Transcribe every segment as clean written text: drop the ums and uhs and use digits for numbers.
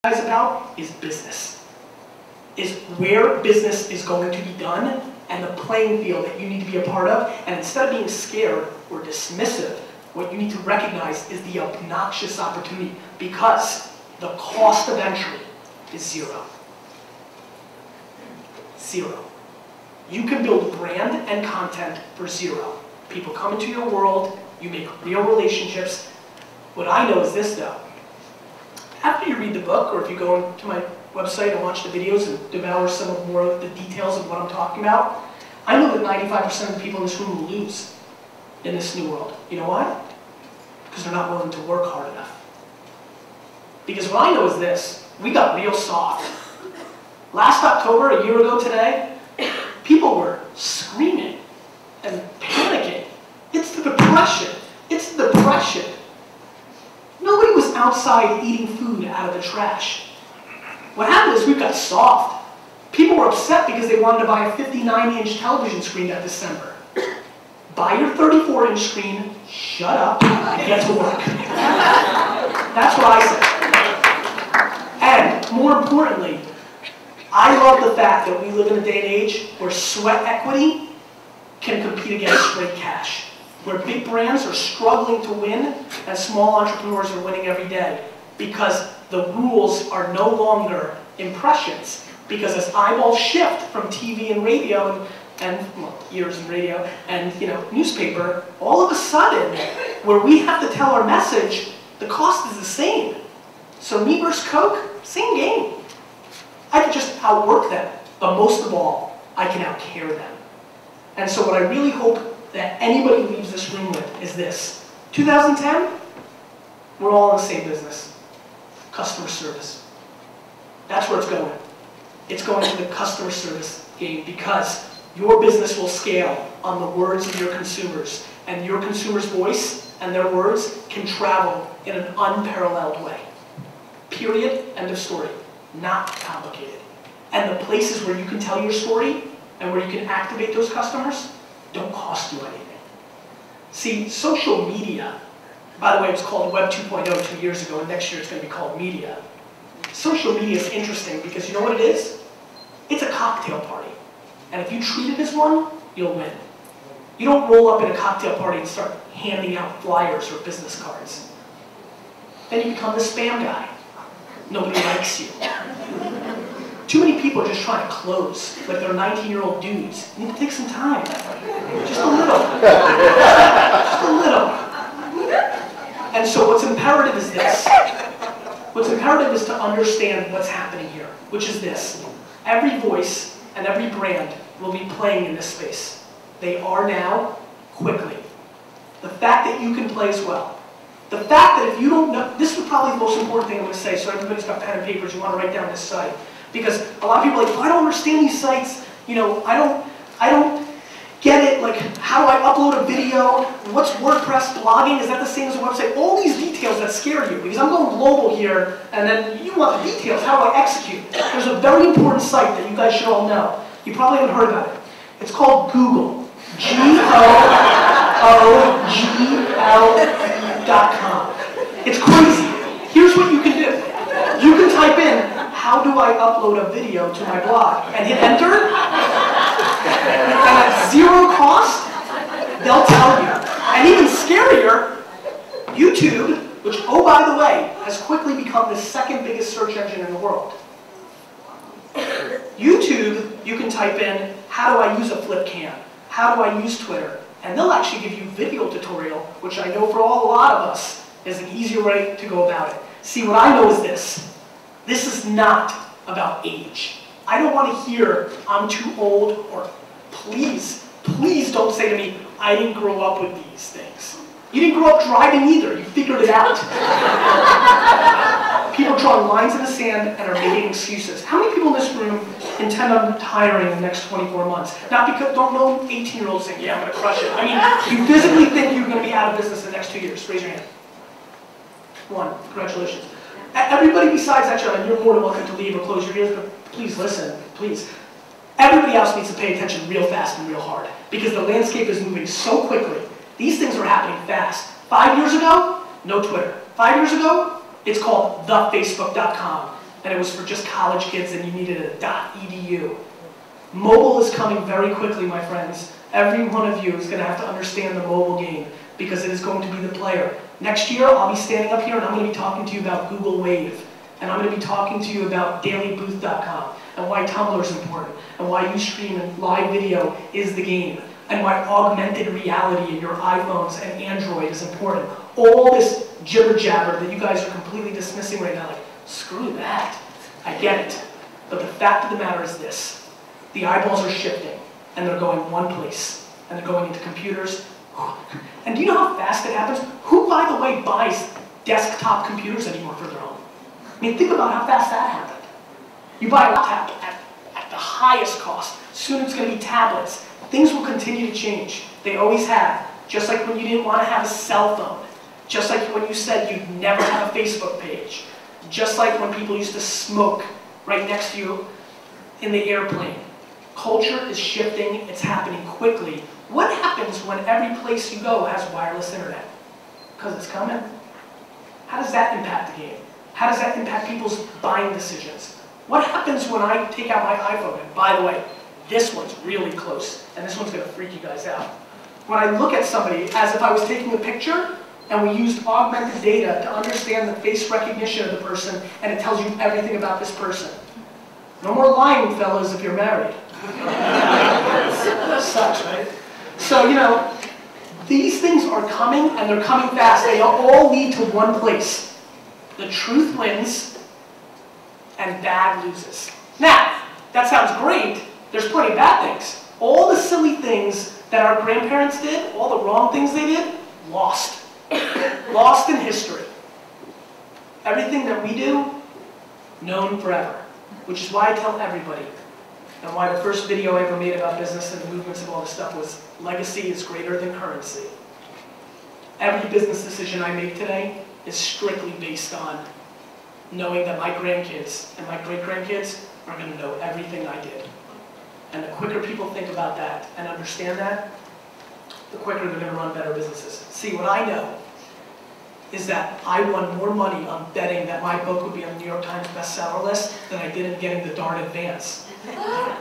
guys about is business. Is where business is going to be done and the playing field that you need to be a part of. And instead of being scared or dismissive, what you need to recognize is the obnoxious opportunity, because the cost of entry is zero. Zero. You can build brand and content for zero. People come into your world, you make real relationships. What I know is this though. After you read the book, or if you go to my website and watch the videos and devour some of more of the details of what I'm talking about, I know that 95% of the people in this room will lose in this new world. You know why? Because they're not willing to work hard enough. Because what I know is this, we got real soft. Last October, a year ago today, people were screaming and panicking. It's the depression. It's the depression. Nobody was outside eating food out of the trash. What happened is we got soft. People were upset because they wanted to buy a 59-inch television screen that December. Buy your 34-inch screen, shut up, and get to work. That's what I said. And more importantly, I love the fact that we live in a day and age where sweat equity can compete against straight cash. Where big brands are struggling to win and small entrepreneurs are winning every day, because the rules are no longer impressions. Because as eyeballs shift from TV and radio and well, ears and radio and newspaper, all of a sudden, where we have to tell our message, the cost is the same. So me versus Coke, same game. I can just outwork them, but most of all, I can outcare them. And so what I really hope that anybody leaves this room with is this. 2010, we're all in the same business. Customer service. That's where it's going. It's going to the customer service game, because your business will scale on the words of your consumers, and your consumer's voice and their words can travel in an unparalleled way. Period. End of story. Not complicated. And the places where you can tell your story and where you can activate those customers don't cost you anything. See, social media, by the way, it was called Web 2.0 2 years ago, and next year it's going to be called media. Social media is interesting because you know what it is? It's a cocktail party. And if you treat it as one, you'll win. You don't roll up in a cocktail party and start handing out flyers or business cards. Then you become the spam guy. Nobody likes you. Too many people are just trying to close, like they're 19-year-old dudes. You need to take some time. Just a little. Just a little. And so what's imperative is this. What's imperative is to understand what's happening here, which is this. Every voice and every brand will be playing in this space. They are now, quickly. The fact that you can play as well. The fact that if you don't know, this is probably the most important thing I'm going to say, so everybody's got pen and papers, you want to write down this site. Because a lot of people are like, oh, I don't understand these sites, I don't get it, like how do I upload a video, what's WordPress, blogging, is that the same as a website? All these details that scare you, because I'm going global here, and then you want the details, how do I execute? There's a very important site that you guys should all know. You probably haven't heard about it. It's called Google. Google.com. It's crazy. Here's what you can do. You can type in, how do I upload a video to my blog? And hit enter. And at zero cost, they'll tell you. And even scarier, YouTube, which, oh, by the way, has quickly become the second biggest search engine in the world. YouTube, you can type in, how do I use a flip cam? How do I use Twitter? And they'll actually give you a video tutorial, which I know for a lot of us is an easier way to go about it. See, what I know is this. This is not about age. I don't want to hear, I'm too old, or please, please don't say to me, I didn't grow up with these things. You didn't grow up driving either. You figured it out. People are drawing lines in the sand and are making excuses. How many people in this room intend on retiring in the next 24 months? Not because, don't know 18-year-olds saying, yeah, I'm going to crush it. I mean, you physically think you're going to be out of business in the next 2 years. Raise your hand. One. Congratulations. Everybody besides that gentleman, you're more than welcome to leave or close your ears, but please listen, please. Everybody else needs to pay attention real fast and real hard, because the landscape is moving so quickly. These things are happening fast. 5 years ago, no Twitter. 5 years ago, it's called thefacebook.com. and it was for just college kids and you needed a .edu. Mobile is coming very quickly, my friends. Every one of you is going to have to understand the mobile game because it is going to be the player. Next year, I'll be standing up here and I'm going to be talking to you about Google Wave. And I'm going to be talking to you about dailybooth.com and why Tumblr is important and why Ustream and live video is the game and why augmented reality in your iPhones and Android is important. All this jibber jabber that you guys are completely dismissing right now, like, screw that. I get it. But the fact of the matter is this. The eyeballs are shifting and they're going one place and they're going into computers. And do you know how fast it happens? Who, by the way, buys desktop computers anymore for their home? I mean, think about how fast that happened. You buy a laptop at the highest cost. Soon it's going to be tablets. Things will continue to change. They always have. Just like when you didn't want to have a cell phone. Just like when you said you'd never have a Facebook page. Just like when people used to smoke right next to you in the airplane. Culture is shifting. It's happening quickly. What happens when every place you go has wireless internet? Because it's coming. How does that impact the game? How does that impact people's buying decisions? What happens when I take out my iPhone? And by the way, this one's really close, and this one's going to freak you guys out. When I look at somebody as if I was taking a picture, and we used augmented data to understand the face recognition of the person, and it tells you everything about this person. No more lying, fellas, if you're married. Sucks, right? So, you know, these things are coming, and they're coming fast. They all lead to one place. The truth wins, and bad loses. Now, that sounds great. There's plenty of bad things. All the silly things that our grandparents did, all the wrong things they did, lost. Lost in history. Everything that we do, known forever. Which is why I tell everybody, and why the first video I ever made about business and the movements and all this stuff was, legacy is greater than currency. Every business decision I make today is strictly based on knowing that my grandkids and my great-grandkids are going to know everything I did. And the quicker people think about that and understand that, the quicker they're going to run better businesses. See, what I know is that I won more money on betting that my book would be on the New York Times bestseller list than I did in getting the darn advance.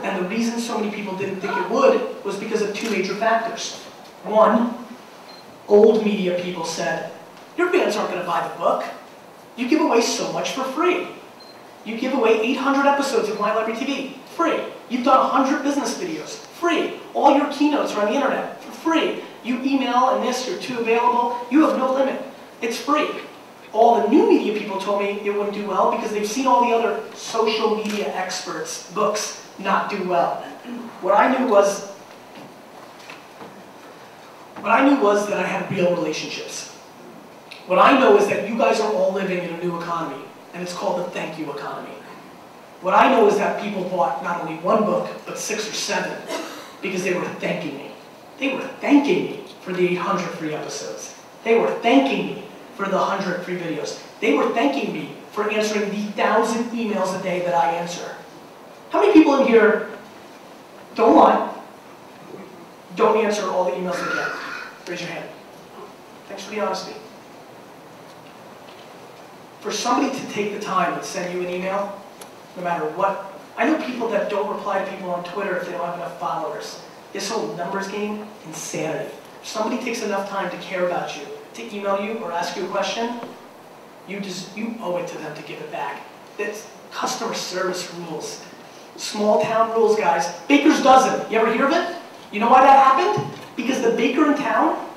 And the reason so many people didn't think it would was because of two major factors. One, old media people said, your fans aren't going to buy the book. You give away so much for free. You give away 800 episodes of My Library TV, free. You've done 100 business videos, free. All your keynotes are on the internet, for free. You email and this, you're too available. You have no limit. It's free. All the new media people told me it wouldn't do well because they've seen all the other social media experts' books not do well. What I knew was that I had real relationships. What I know is that you guys are all living in a new economy, and it's called the thank you economy. What I know is that people bought not only one book, but 6 or 7, because they were thanking me. They were thanking me for the 800 free episodes. They were thanking me for the 100 free videos. They were thanking me for answering the 1,000 emails a day that I answer. How many people in here, don't lie, don't answer all the emails they get? Raise your hand. Thanks for the honesty. For somebody to take the time and send you an email, no matter what, I know people that don't reply to people on Twitter if they don't have enough followers. This whole numbers game, insanity. If somebody takes enough time to care about you, to email you or ask you a question, you owe it to them to give it back. It's customer service rules. Small town rules, guys. Baker's dozen. You ever hear of it? You know why that happened? Because the baker in town